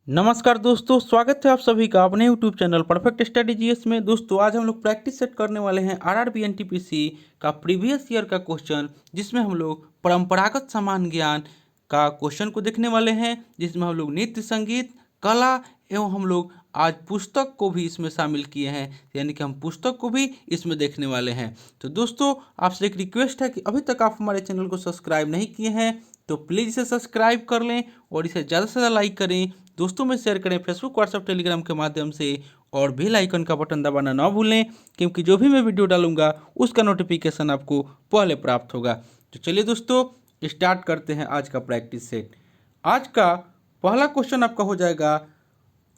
नमस्कार दोस्तों, स्वागत है आप सभी का अपने YouTube channel perfect study GS में। दोस्तों आज हम लोग प्रैक्टिस सेट करने वाले हैं आरआरबी एनटीपीसी का प्रीवियस ईयर का क्वेश्चन, जिसमें हम लोग परंपरागत सामान्य ज्ञान का क्वेश्चन को देखने वाले हैं, जिसमें हम लोग नृत्य, संगीत, कला एवं हम लोग आज पुस्तक को भी इसमें शामिल किए हैं, यानी कि हम पुस्तक को भी इसमें देखने वाले हैं। तो दोस्तों आपसे एक रिक्वेस्ट है कि अभी तक आप हमारे चैनल को सब्सक्राइब नहीं किए हैं तो प्लीज़ इसे सब्सक्राइब कर लें और इसे ज़्यादा से ज़्यादा लाइक करें, दोस्तों में शेयर करें, फेसबुक, व्हाट्सएप, टेलीग्राम के माध्यम से, और बेल आइकन का बटन दबाना ना भूलें, क्योंकि जो भी मैं वीडियो डालूंगा उसका नोटिफिकेशन आपको पहले प्राप्त होगा। तो चलिए दोस्तों स्टार्ट करते हैं आज का प्रैक्टिस सेट। आज का पहला क्वेश्चन आपका हो जाएगा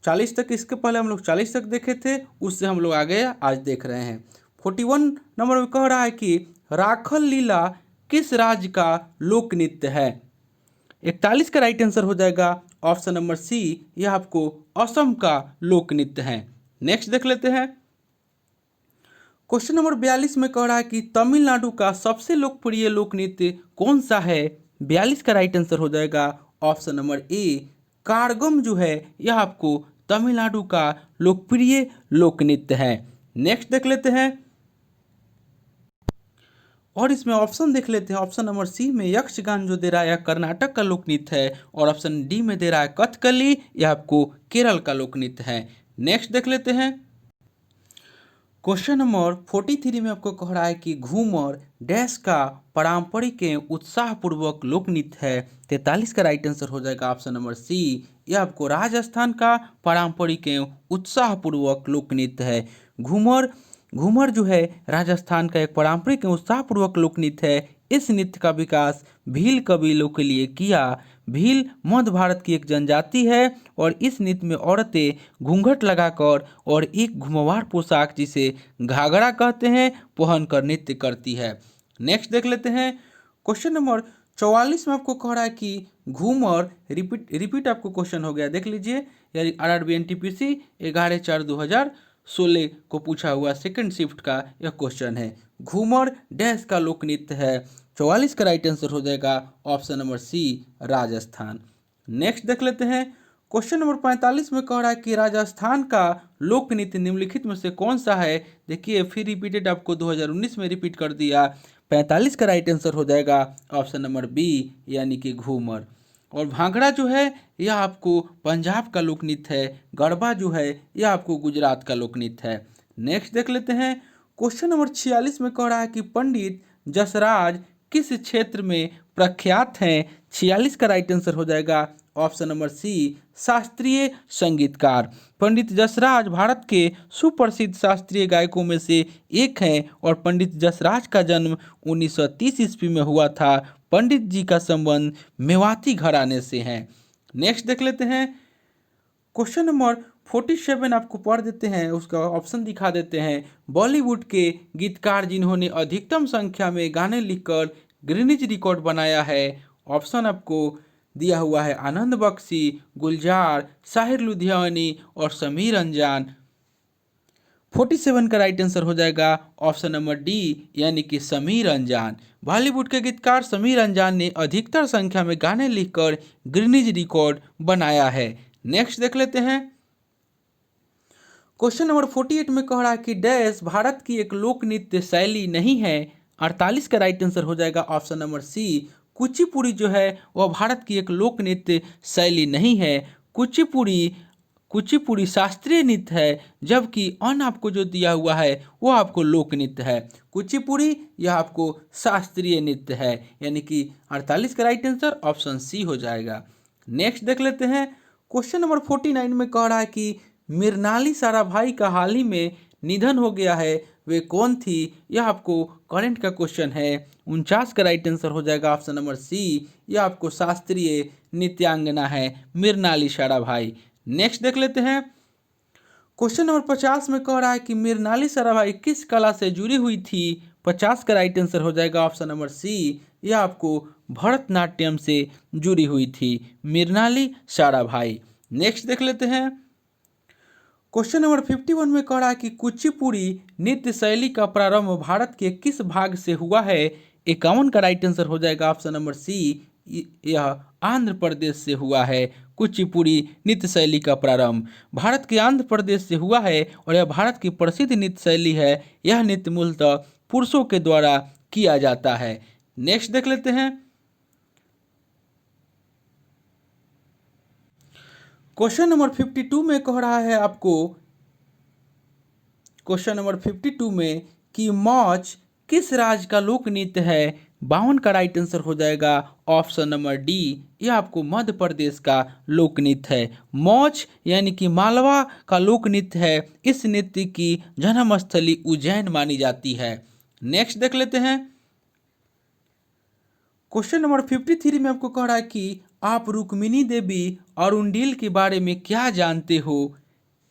40 तक। इसके पहले हम लोग 40 तक देखे थे, उससे हम लोग आगे आज देख रहे हैं। 41 नंबर में कह रहा है कि राखल लीला किस राज्य का लोक नृत्य है। 41 का राइट आंसर हो जाएगा ऑप्शन नंबर सी, यह आपको असम का लोक नृत्य है। नेक्स्ट देख लेते हैं। क्वेश्चन नंबर 42 में कह रहा है कि तमिलनाडु का सबसे लोकप्रिय लोक नृत्य कौन सा है। 42 का राइट आंसर हो जाएगा ऑप्शन नंबर ए, कारगम जो है यह आपको तमिलनाडु का लोकप्रिय लोक नृत्य है। नेक्स्ट देख लेते हैं और इसमें ऑप्शन देख लेते हैं। ऑप्शन नंबर सी में यक्षगान जो दे रहा है यह कर्नाटक का लोक नृत्य है, और ऑप्शन डी में दे रहा है कथकली, यह आपको केरल का लोक नृत्य है। नेक्स्ट देख लेते हैं। क्वेश्चन नंबर 43 में आपको कह रहा है कि घूमर डैश का पारंपरिक उत्साहपूर्वक लोक नृत्य है। 43 का राइट आंसर हो जाएगा ऑप्शन नंबर सी, यह आपको राजस्थान का पारंपरिक उत्साहपूर्वक लोक नृत्य है। घूमर घूमर जो है राजस्थान का एक पारंपरिक उत्साहपूर्वक लोक नृत्य है। इस नृत्य का विकास भील कबीलों के लिए किया। भील मध्य भारत की एक जनजाति है और इस नृत्य में औरतें घूंघट लगाकर और एक घुमवार पोशाक जिसे घाघरा कहते हैं पहनकर नृत्य करती है। नेक्स्ट देख लेते हैं। क्वेश्चन नंबर 44 में आपको कह रहा है कि घूमर रिपीट आपको क्वेश्चन हो गया, देख लीजिए। यानी आरआरबी एनटीपीसी 11/4/2016 को पूछा हुआ सेकंड शिफ्ट का यह क्वेश्चन है। घूमर डैश का लोक नृत्य है। 44 का राइट आंसर हो जाएगा option number C, Rajasthan. Next देख लेते हैं। क्वेश्चन नंबर 45 में कह रहा है कि राजस्थान का लोक नृत्य निम्नलिखित में से कौन सा है। देखिए फिर रिपीटेड आपको 2019 में रिपीट कर दिया। 45 का राइट आंसर हो जाएगा ऑप्शन नंबर बी, यानी कि घूमर। और भांगड़ा जो है यह आपको पंजाब का लोक नृत्य है। गरबा जो है यह आपको गुजरात का लोक नृत्य है। नेक्स्ट देख लेते हैं। क्वेश्चन नंबर 46 में कह रहा है कि पंडित जसराज किस क्षेत्र में प्रख्यात हैं। 46 का राइट आंसर हो जाएगा ऑप्शन नंबर सी, शास्त्रीय संगीतकार। पंडित जसराज भारत के सुप्रसिद्ध शास्त्रीय गायकों में से एक हैं और पंडित जसराज का जन्म 1930 ईस्वी में हुआ था। पंडित जी का संबंध मेवाती घराने से है। नेक्स्ट देख लेते हैं। क्वेश्चन नंबर 47 आपको पढ़ देते हैं, उसका ऑप्शन दिखा देते हैं। बॉलीवुड के गीतकार जिन्होंने अधिकतम संख्या में गाने लिखकर गिनीज रिकॉर्ड बनाया है। ऑप्शन आपको दिया हुआ है आनंद बख्शी, गुलजार, साहिर लुधियानी और समीर अंजान। 47 का राइट आंसर हो जाएगा ऑप्शन नंबर डी, यानी कि समीर अंजान। बॉलीवुड के गीतकार समीर अंजान ने अधिकतर संख्या में गाने लिखकर गिनीज रिकॉर्ड बनाया है। नेक्स्ट देख लेते हैं। क्वेश्चन नंबर 48 में कह रहा है कि डैश भारत की एक लोक नृत्य शैली नहीं है। 48 का राइट आंसर हो जाएगा ऑप्शन नंबर सी, कुचिपुड़ी जो है वह भारत की एक लोक नृत्य शैली नहीं है। कुचिपुड़ी शास्त्रीय नृत्य है, जबकि अन्य आपको जो दिया हुआ है वो आपको लोक नृत्य है। कुचिपुड़ी यह आपको शास्त्रीय नृत्य है, यानी कि 48 का राइट आंसर ऑप्शन सी हो जाएगा। नेक्स्ट देख लेते हैं। क्वेश्चन नंबर 49 में कह रहा है कि मृणाली साराभाई का हाल ही में निधन हो गया है, वे कौन थी। यह आपको करंट का क्वेश्चन है। 49 का राइट आंसर हो जाएगा ऑप्शन नंबर सी, यह आपको शास्त्रीय नृत्यांगना है मृणाली साराभाई। नेक्स्ट देख लेते हैं। क्वेश्चन नंबर 50 में कह रहा है कि मृणाली साराभाई किस कला से जुड़ी हुई थी। 50 का राइट आंसर हो जाएगा ऑप्शन नंबर सी, यह आपको भरतनाट्यम से जुड़ी हुई थी मृणाली साराभाई। नेक्स्ट देख लेते हैं। क्वेश्चन नंबर 51 में कह रहा है कि कुचिपुड़ी नृत्य शैली का प्रारंभ भारत के किस भाग से हुआ है। 51 का राइट आंसर हो जाएगा ऑप्शन नंबर सी, यह आंध्र प्रदेश से हुआ है। कुचिपुड़ी नृत्य शैली का प्रारंभ भारत के आंध्र प्रदेश से हुआ है और यह भारत की प्रसिद्ध नृत्य शैली है। यह नृत्य मूलतः पुरुषों के द्वारा किया जाता है। नेक्स्ट देख लेते हैं। क्वेश्चन नंबर 52 में कह रहा है आपको, क्वेश्चन नंबर 52 में कि मौज किस राज्य का लोक नृत्य है। 52 का राइट आंसर हो जाएगा ऑप्शन नंबर डी, यह आपको मध्य प्रदेश का लोक नृत्य है। मौज यानी कि मालवा का लोक नृत्य है। इस नृत्य की जन्मस्थली उज्जैन मानी जाती है। नेक्स्ट देख लेते हैं। क्वेश्चन नंबर 53 में आपको कह रहा है कि आप रुक्मिणी देवी अरुंडील के बारे में क्या जानते हो।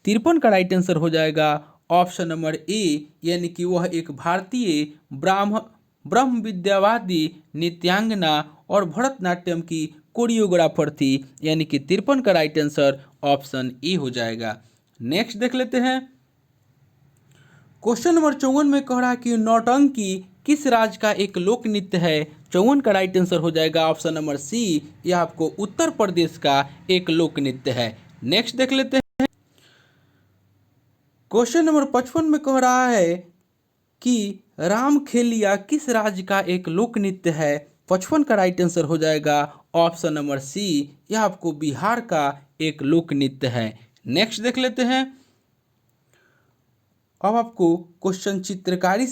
53 का राइट आंसर हो जाएगा ऑप्शन नंबर ए, यानी कि वह एक भारतीय ब्रह्म विद्यावादी नृत्यांगना और भरतनाट्यम की कोरियोग्राफर थी। यानी कि 53 का राइट आंसर ऑप्शन ए हो जाएगा। नेक्स्ट देख लेते हैं। क्वेश्चन नंबर 54 में कह रहा है कि नौटंकी किस राज्य का एक लोक नृत्य है। 54 का राइट आंसर हो जाएगा ऑप्शन नंबर सी, यह आपको उत्तर प्रदेश का एक लोक नृत्य है। नेक्स्ट देख लेते हैं। क्वेश्चन नंबर 55 में कह रहा है कि रामखेलिया किस राज्य का एक लोक नृत्य है। 55 का राइट आंसर हो जाएगा ऑप्शन नंबर सी, यह आपको बिहार का एक लोक नृत्य है। नेक्स्ट देख लेते हैं। अब आपको क्वेश्चन चित्रकारी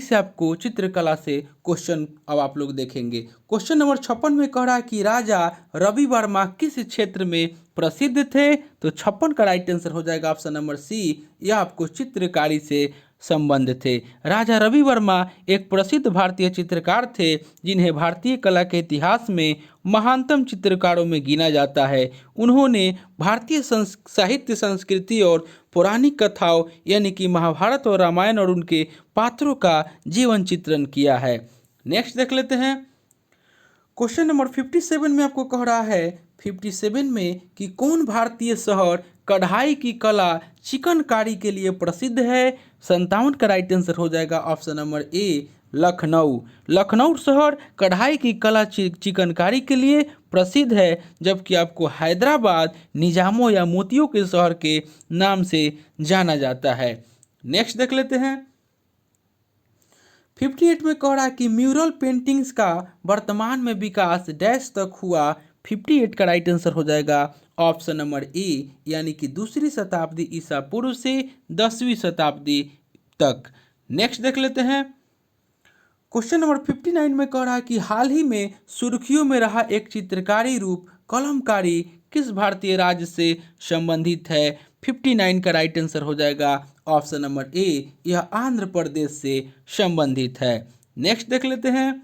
से आपको चित्रकला से क्वेश्चन अब आप लोग देखेंगे। क्वेश्चन नंबर 56 में कह रहा है कि राजा रवि वर्मा किस क्षेत्र में प्रसिद्ध थे। तो 56 का राइट आंसर हो जाएगा ऑप्शन नंबर सी, यह आपको चित्रकारी से संबंध थे। राजा रवि वर्मा एक प्रसिद्ध भारतीय चित्रकार थे जिन्हें भारतीय कला के इतिहास में महानतम चित्रकारों में गिना जाता है। उन्होंने भारतीय साहित्य, संस्कृति और पौराणिक कथाओं यानी कि महाभारत और रामायण और उनके पात्रों का जीवन चित्रण किया है। नेक्स्ट देख लेते हैं। क्वेश्चन नंबर 57 में आपको कह रहा है 57 में कि कौन भारतीय शहर कढ़ाई की कला चिकनकारी के लिए प्रसिद्ध है। 57 का राइट आंसर हो जाएगा ऑप्शन नंबर ए, लखनऊ। लखनऊ शहर कढ़ाई की कला चिकनकारी के लिए प्रसिद्ध है, जबकि आपको हैदराबाद निजामों या मोतियों के शहर के नाम से जाना जाता है। नेक्स्ट देख लेते हैं। 58 में कह रहा है कि म्यूरल पेंटिंग्स का वर्तमान में विकास डैश तक हुआ। 58 का राइट आंसर हो जाएगा ऑप्शन नंबर ए, यानी कि 2री शताब्दी ईसा पूर्व से 10वीं शताब्दी तक। नेक्स्ट देख लेते हैं। क्वेश्चन नंबर 59 में कह रहा है कि हाल ही में सुर्खियों में रहा एक चित्रकारी रूप कलमकारी किस भारतीय राज्य से संबंधित है। 59 का राइट आंसर हो जाएगा ऑप्शन नंबर ए, यह आंध्र प्रदेश से संबंधित है। नेक्स्ट देख लेते हैं।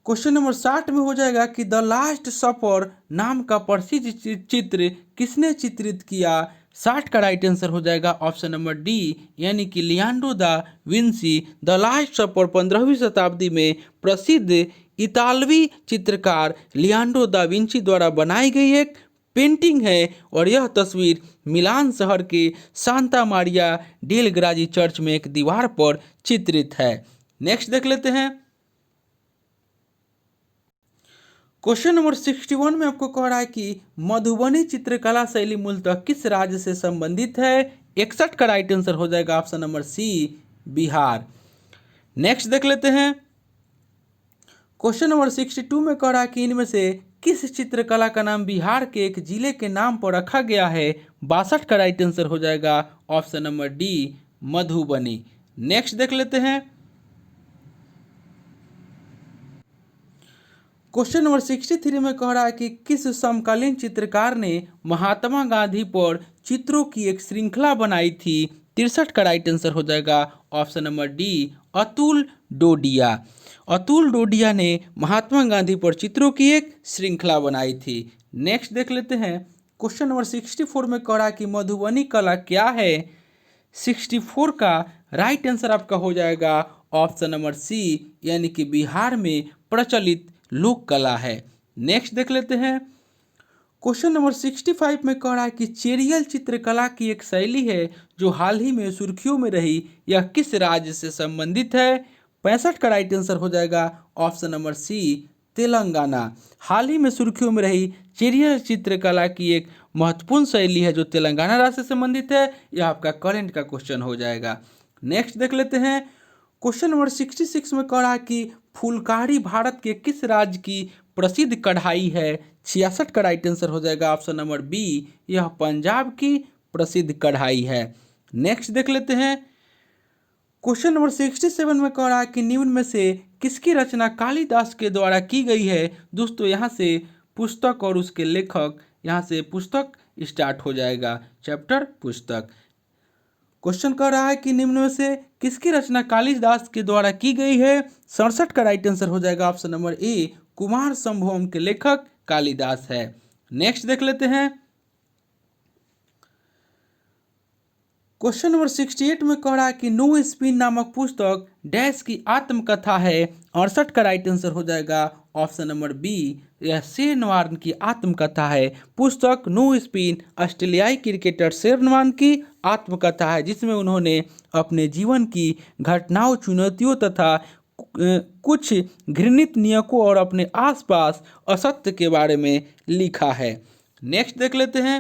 क्वेश्चन नंबर 60 में हो जाएगा कि द लास्ट सपर नाम का प्रसिद्ध चित्र किसने चित्रित किया। 60 का राइट आंसर हो जाएगा ऑप्शन नंबर डी, यानी कि Leonardo da Vinci. The last supper 15वीं शताब्दी में प्रसिद्ध इतालवी चित्रकार लियोनार्डो दा विंसी द्वारा बनाई गई एक पेंटिंग है और यह तस्वीर मिलान शहर के सांता मारिया डेल ग्राजी चर्च में एक दीवार पर चित्रित है। नेक्स्ट देख लेते हैं। क्वेश्चन नंबर 61 में आपको कह रहा है कि मधुबनी चित्रकला शैली मूलतः किस राज्य से संबंधित है। 61 का राइट आंसर हो जाएगा option number C, Bihar. Next देख लेते हैं। क्वेश्चन नंबर 62 में कह रहा है कि इनमें से किस चित्रकला का नाम बिहार के एक जिले के नाम पर रखा गया है। 62 का राइट आंसर हो जाएगा option number D, Madhubani. Next देख लेते हैं। क्वेश्चन नंबर 63 में कह रहा है कि किस समकालीन चित्रकार ने महात्मा गांधी पर चित्रों की एक श्रृंखला बनाई थी। 63 का राइट आंसर हो जाएगा option number D, Atul Dodiya. Atul Dodiya ने महात्मा गांधी पर चित्रों की एक श्रृंखला बनाई थी। नेक्स्ट देख लेते हैं। क्वेश्चन नंबर 64 में कह रहा है कि मधुबनी कला क्या है। 64 का राइट आंसर आपका हो जाएगा ऑप्शन नंबर सी, यानी कि बिहार में प्रचलित लोक कला है। नेक्स्ट देख लेते हैं। क्वेश्चन नंबर 65 में कह रहा है कि चेरियल चित्रकला की एक शैली है जो हाल ही में सुर्खियों में रही, यह किस राज्य से संबंधित है। 65 का राइट आंसर हो जाएगा ऑप्शन नंबर सी, तेलंगाना। हाल ही में सुर्खियों में रही चेरियर चित्रकला की एक महत्वपूर्ण शैली है जो तेलंगाना राज्य से संबंधित है। यह आपका करंट का क्वेश्चन हो जाएगा। नेक्स्ट देख लेते हैं। क्वेश्चन नंबर 66 में कह रहा है कि फुलकारी भारत के किस राज्य की प्रसिद्ध कढ़ाई है। 66 का राइट आंसर हो जाएगा ऑप्शन नंबर बी, यह पंजाब की प्रसिद्ध कढ़ाई है। नेक्स्ट देख लेते हैं। क्वेश्चन नंबर 67 में कह रहा है कि निम्न में से किसकी रचना कालिदास के द्वारा की गई है। दोस्तों यहाँ से पुस्तक और उसके लेखक, यहाँ से पुस्तक स्टार्ट हो जाएगा, चैप्टर पुस्तक। क्वेश्चन कह रहा है कि निम्न में से किसकी रचना कालिदास के द्वारा की गई है। 67 का राइट आंसर हो जाएगा ऑप्शन नंबर ए, कुमार संभवम के लेखक कालिदास है। नेक्स्ट देख लेते हैं। क्वेश्चन नंबर 68 में कह रहा है कि नो स्पिन नामक पुस्तक डैश की आत्मकथा है। 68 का राइट आंसर हो जाएगा ऑप्शन नंबर बी, यह शेरनवान की आत्मकथा है। पुस्तक नो स्पिन ऑस्ट्रेलियाई क्रिकेटर शेरनवान की आत्मकथा है जिसमें उन्होंने अपने जीवन की घटनाओं, चुनौतियों तथा कुछ घृणित नियमों और अपने आसपास असत्य के बारे में लिखा है। नेक्स्ट देख लेते हैं।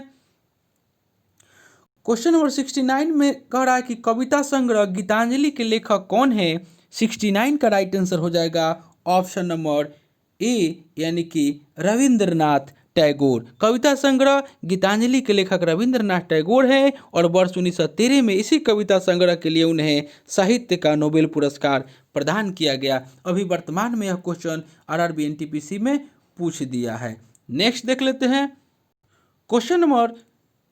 क्वेश्चन नंबर 69 में कह रहा है कि कविता संग्रह गीतांजलि के लेखक कौन है। 69 का राइट आंसर हो जाएगा ऑप्शन नंबर ए, यानी कि रविंद्रनाथ टैगोर। कविता संग्रह गीतांजलि के लेखक रविंद्रनाथ टैगोर हैं और वर्ष 1913 में इसी कविता संग्रह के लिए उन्हें साहित्य का नोबेल पुरस्कार प्रदान किया गया। अभी वर्तमान में यह क्वेश्चन आरआरबी एनटीपीसी में पूछ दिया है। नेक्स्ट देख लेते हैं। क्वेश्चन नंबर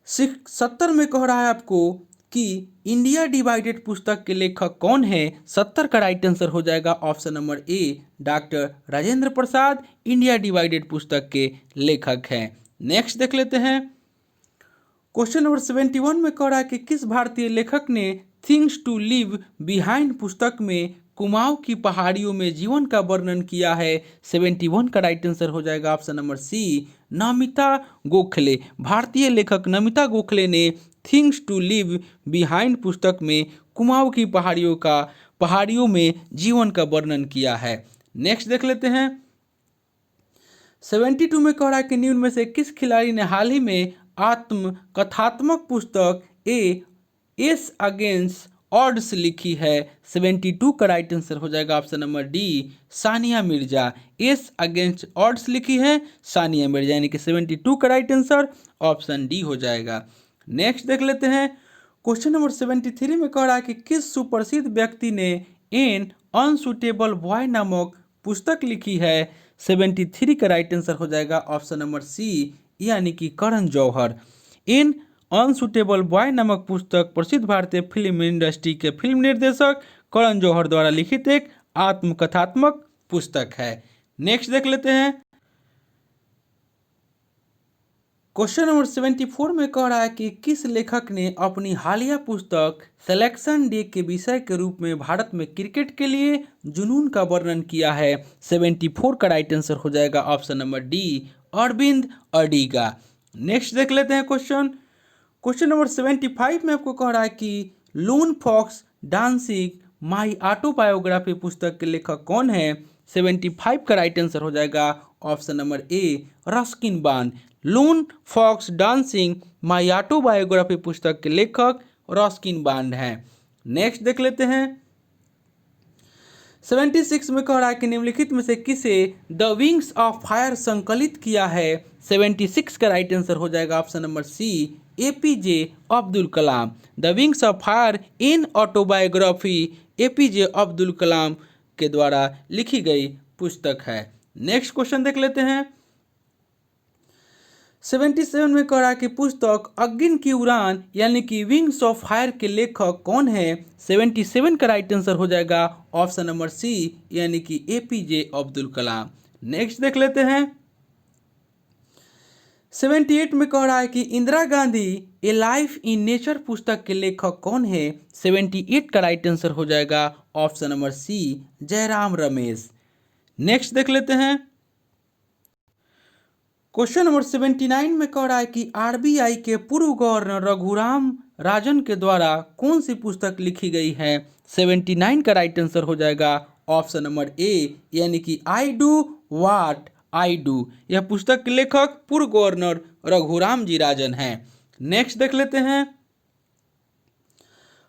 70 में कह रहा है आपको कि इंडिया डिवाइडेड पुस्तक के लेखक कौन है। 70 का राइट आंसर हो जाएगा ऑप्शन नंबर ए, doctor Rajendra Prasad India divided पुस्तक के लेखक हैं। नेक्स्ट देख लेते हैं। क्वेश्चन नंबर 71 में कह रहा है कि किस भारतीय लेखक ने थिंग्स टू लीव बिहाइंड पुस्तक में कुमाऊं की पहाड़ियों में जीवन का वर्णन किया है। 71 का राइट आंसर हो जाएगा option number C, Namita Gokhale. भारतीय लेखक नमिता गोखले ने थिंग्स टू लीव बिहाइंड पुस्तक में कुमाऊं की पहाड़ियों में जीवन का वर्णन किया है। नेक्स्ट देख लेते हैं। 72 में कह रहा है कि निम्न में से किस खिलाड़ी ने हाल ही में आत्मकथात्मक पुस्तक एस अगेंस्ट ऑड्स लिखी है। 72 का राइट आंसर हो जाएगा option number D, Sania Mirza. S against odds लिखी है सानिया मिर्जा, यानी कि 72 का राइट आंसर ऑप्शन डी हो जाएगा। नेक्स्ट देख लेते हैं। क्वेश्चन नंबर 73 में कह रहा है कि किस सुप्रसिद्ध व्यक्ति ने एन अनसुटेबल बॉय नामक पुस्तक लिखी है। 73 का राइट आंसर हो जाएगा ऑप्शन नंबर सी, यानी कि करण जौहर। इन अनसुटेबल बॉय नामक पुस्तक प्रसिद्ध भारतीय फिल्म इंडस्ट्री के फिल्म निर्देशक करण जौहर द्वारा लिखित एक आत्मकथात्मक पुस्तक है। नेक्स्ट देख लेते हैं। क्वेश्चन नंबर 74 में कह रहा है कि किस लेखक ने अपनी हालिया पुस्तक सिलेक्शन डे के विषय के रूप में भारत में क्रिकेट के लिए जुनून का वर्णन किया है। 74 का राइट आंसर हो जाएगा option number D, Arvind Adiga. Next देख लेते हैं क्वेश्चन नंबर 75 में आपको कह रहा है कि lone fox dancing my autobiography पुस्तक के लेखक कौन है। 75 का राइट आंसर हो जाएगा option number A, Ruskin Bond. Lone fox dancing my autobiography पुस्तक के लेखक रस्किन बॉन्ड हैं। नेक्स्ट देख लेते हैं। 76 में कह रहा है कि निम्नलिखित में से किसे द विंग्स ऑफ फायर संकलित किया है। 76 का राइट आंसर हो जाएगा option number C, APJ Abdul Kalam. The wings of fire an autobiography APJ Abdul Kalam के द्वारा लिखी गई पुस्तक है। नेक्स्ट क्वेश्चन देख लेते हैं। 77 में कह रहा है कि पुस्तक अग्नि की उड़ान यानी कि विंग्स ऑफ फायर के लेखक कौन है। 77 का राइट आंसर हो जाएगा ऑप्शन नंबर सी, यानी कि एपीजे अब्दुल कलाम। नेक्स्ट देख लेते हैं। 78 में कह रहा है कि इंदिरा गांधी ए लाइफ इन नेचर पुस्तक के लेखक कौन है। 78 का राइट आंसर हो जाएगा option number C, Jairam Ramesh. Next देख लेते हैं। क्वेश्चन नंबर 79 में कह रहा है कि आरबीआई के पूर्व गवर्नर रघुराम राजन के द्वारा कौन सी पुस्तक लिखी गई है। 79 का राइट आंसर हो जाएगा ऑप्शन नंबर ए यानी कि I do what I do. यह पुस्तक के लेखक पूर्व गवर्नर रघुराम जी राजन हैं। नेक्स्ट देख लेते हैं।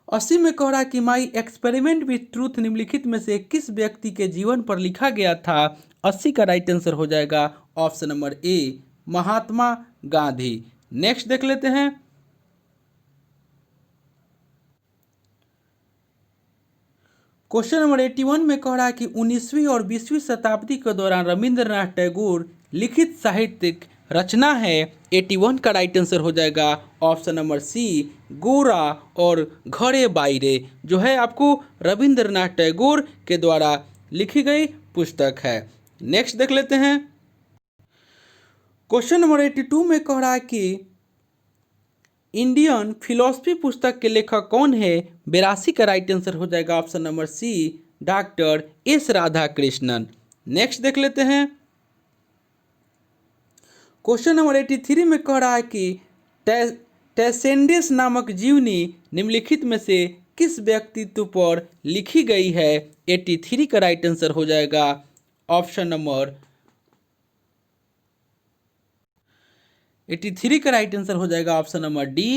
80 में कह रहा है कि माई एक्सपेरिमेंट विथ ट्रूथ निम्नलिखित में से किस व्यक्ति के जीवन पर लिखा गया था। 80 का राइट आंसर हो जाएगा ऑप्शन नंबर ए महात्मा गांधी। नेक्स्ट देख लेते हैं। क्वेश्चन नंबर 81 में कह रहा है कि 19वीं और 20वीं शताब्दी के दौरान रविंद्रनाथ टैगोर लिखित साहित्यिक रचना है। 81 का राइट आंसर हो जाएगा ऑप्शन नंबर सी गोरा और घरे बाइरे, जो है आपको रविंद्रनाथ टैगोर के द्वारा लिखी गई पुस्तक है। नेक्स्ट देख लेते हैं। क्वेश्चन नंबर 82 में कह रहा है कि इंडियन फिलोसफी पुस्तक के लेखक कौन है। 82 का राइट आंसर हो जाएगा option number C doctor S Radhakrishnan. Next देख लेते हैं। क्वेश्चन नंबर 83 में कह रहा है कि टैसेंडेस नामक जीवनी निम्नलिखित में से किस व्यक्तित्व पर लिखी गई है। 83 का राइट आंसर हो जाएगा ऑप्शन नंबर 83 का राइट आंसर हो जाएगा option number D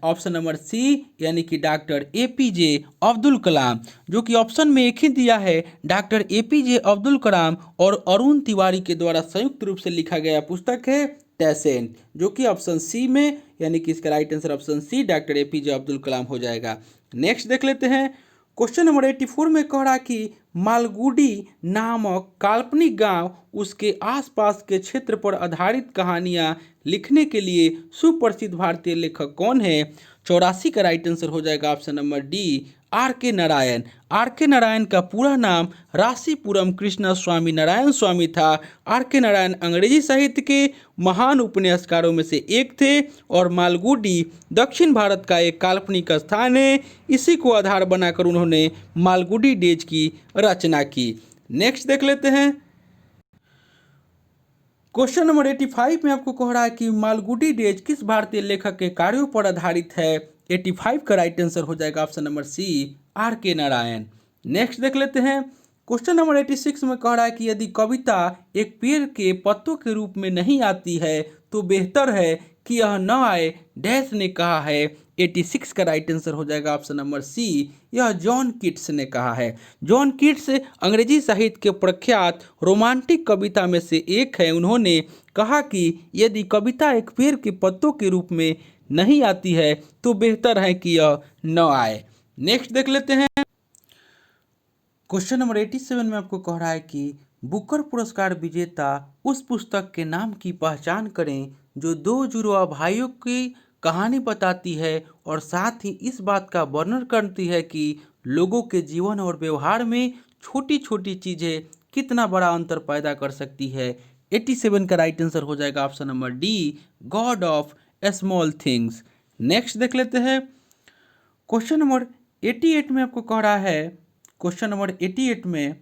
option number C यानी कि डॉक्टर एपीजे अब्दुल कलाम, जो कि ऑप्शन में एक ही दिया है। डॉक्टर एपीजे अब्दुल कलाम और अरुण तिवारी के द्वारा संयुक्त रूप से लिखा गया पुस्तक है टैसेंट, जो कि ऑप्शन सी में यानी कि इसका right answer option C doctor APJ Abdul Kalam हो जाएगा। नेक्स्ट देख लेते हैं। क्वेश्चन नंबर 84 में कह रहा कि मालगुडी नामक काल्पनिक गांव उसके आसपास के क्षेत्र पर आधारित कहानियां लिखने के लिए सुप्रसिद्ध भारतीय लेखक कौन है। 84 का राइट आंसर हो जाएगा ऑप्शन नंबर डी आर के नारायण। आर के नारायण का पूरा नाम राशीपुरम कृष्ण स्वामी नारायण स्वामी था। आर के नारायण अंग्रेजी साहित्य के महान उपन्यासकारों में से एक थे और मालगुडी दक्षिण भारत का एक काल्पनिक स्थान है। इसी को आधार बनाकर उन्होंने मालगुडी डेज की रचना की। नेक्स्ट देख लेते हैं। क्वेश्चन नंबर 85 में आपको कह रहा है कि मालगुडी डेज किस भारतीय लेखक के कार्यों पर आधारित है। 85 का राइट आंसर हो जाएगा ऑप्शन नंबर सी आर के नारायण। नेक्स्ट देख लेते हैं। क्वेश्चन नंबर 86 में कह रहा है कि यदि कविता एक पेड़ के पत्तों के रूप में नहीं आती है तो बेहतर है कि यह न आए, डैश ने कहा है। 86 का राइट आंसर हो जाएगा ऑप्शन नंबर सी, यह जॉन कीट्स ने कहा है। जॉन कीट्स अंग्रेजी साहित्य के प्रख्यात रोमांटिक कविता में से एक है। उन्होंने कहा कि यदि कविता एक पेड़ के पत्तों के रूप में नहीं आती है तो बेहतर है कि यह न आए। नेक्स्ट देख लेते हैं। क्वेश्चन नंबर 87 में आपको कह रहा है कि बुकर पुरस्कार विजेता उस पुस्तक के नाम की पहचान करें जो दो जुड़वा भाइयों की कहानी बताती है और साथ ही इस बात का वर्णन करती है कि लोगों के जीवन और व्यवहार में छोटी छोटी चीज़ें कितना बड़ा अंतर पैदा कर सकती है। 87 का राइट आंसर हो जाएगा option number D God of small things. Next देख लेते हैं। क्वेश्चन नंबर 88 में आपको कह रहा है क्वेश्चन नंबर 88 में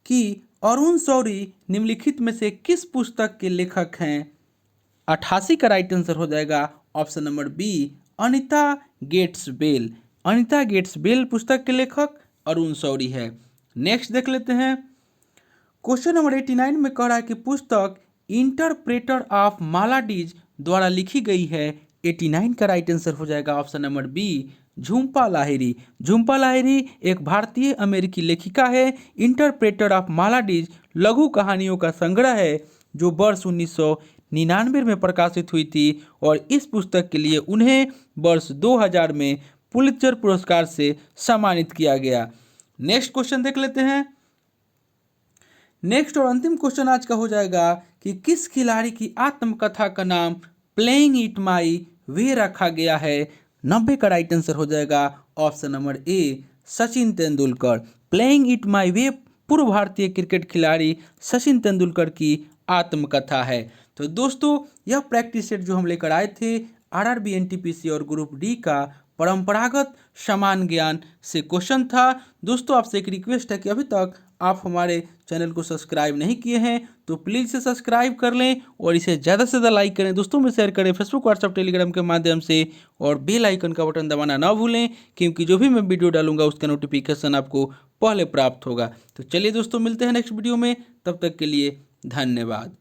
कि अरुण शौरी निम्नलिखित में से किस पुस्तक के लेखक हैं। 88 का राइट आंसर हो जाएगा option number B Anita gets bail. Anita gets bail पुस्तक के लेखक अरुण शौरी है। नेक्स्ट देख लेते हैं। क्वेश्चन नंबर 89 में कह रहा है कि पुस्तक इंटरप्रेटर ऑफ मालाडीज द्वारा लिखी गई है। 89 का राइट आंसर हो जाएगा option number B Jhumpa Lahiri. Jhumpa Lahiri एक भारतीय अमेरिकी लेखिका है। इंटरप्रेटर ऑफ मालाडीज लघु कहानियों का संग्रह है जो वर्ष 1999 में प्रकाशित हुई थी और इस पुस्तक के लिए उन्हें वर्ष 2000 में पुलित्जर पुरस्कार से सम्मानित किया गया। नेक्स्ट क्वेश्चन देख लेते हैं। नेक्स्ट और अंतिम क्वेश्चन आज का हो जाएगा कि किस खिलाड़ी की आत्मकथा का नाम प्लेइंग इट माई वे रखा गया है। 90 का राइट आंसर हो जाएगा option number A Sachin Tendulkar. Playing it my way पूर्व भारतीय क्रिकेट खिलाड़ी सचिन तेंदुलकर की आत्मकथा है। तो दोस्तों यह प्रैक्टिस सेट जो हम लेकर आए थे आरआरबी एनटीपीसी और ग्रुप डी का परंपरागत समान ज्ञान से क्वेश्चन था। दोस्तों आपसे एक रिक्वेस्ट है कि अभी तक आप हमारे चैनल को सब्सक्राइब नहीं किए हैं तो प्लीज़ इसे सब्सक्राइब कर लें और इसे ज़्यादा से ज़्यादा लाइक करें, दोस्तों में शेयर करें फेसबुक व्हाट्सएप टेलीग्राम के माध्यम से, और बेल आइकन का बटन दबाना ना भूलें क्योंकि जो भी मैं वीडियो डालूंगा उसका नोटिफिकेशन आपको पहले प्राप्त होगा। तो चलिए दोस्तों, मिलते हैं नेक्स्ट वीडियो में, तब तक के लिए धन्यवाद।